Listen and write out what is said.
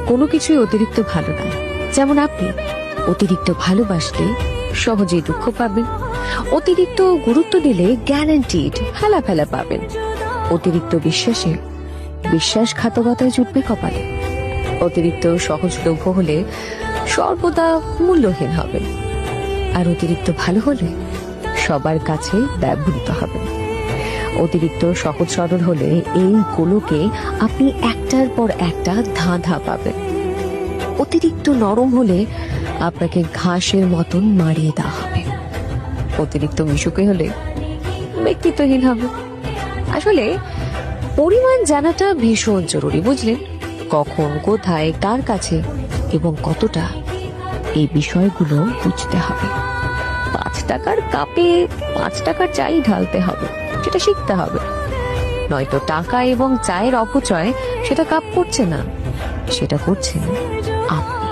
কোনো কিছুই অতিরিক্ত ভালো না। যেমন আপনি অতিরিক্ত ভালোবাসলে সহজেই দুঃখ পাবেন, অতিরিক্ত গুরুত্ব দিলে গ্যারান্টিড ফেলা ফেলা পাবেন, অতিরিক্ত বিশ্বাসে বিশ্বাসঘাতকতায় জুটবে কপালে, অতিরিক্ত সহজলভ্য হলে সর্বদা মূল্যহীন হবে, আর অতিরিক্ত ভালো হলে সবার কাছে ব্যবহৃত হবে। অতিরিক্ত সহজ সরল হলে এই গোলকে আপনি একটার পর একটা ধাঁধা পাবেন। অতিরিক্ত নরম হলে আপনাকে ঘাসের মতন মারিয়ে দেওয়া হবে। অতিরিক্ত মিশুকে হলে ব্যক্তিত্বহীন হবে। আসলে পরিমাণ জানাটা ভীষণ জরুরি, বুঝলেন? কখন, কোথায়, কার কাছে এবং কতটা, এই বিষয়গুলো বুঝতে হবে। 5 টাকার কাপে 5 টাকার চাই ঢালতে হবে, সেটা শিখতে হবে। নয়তো টাকা এবং চায়ের অপচয় সেটা কাপ করছে না, সেটা করছেন আপনি।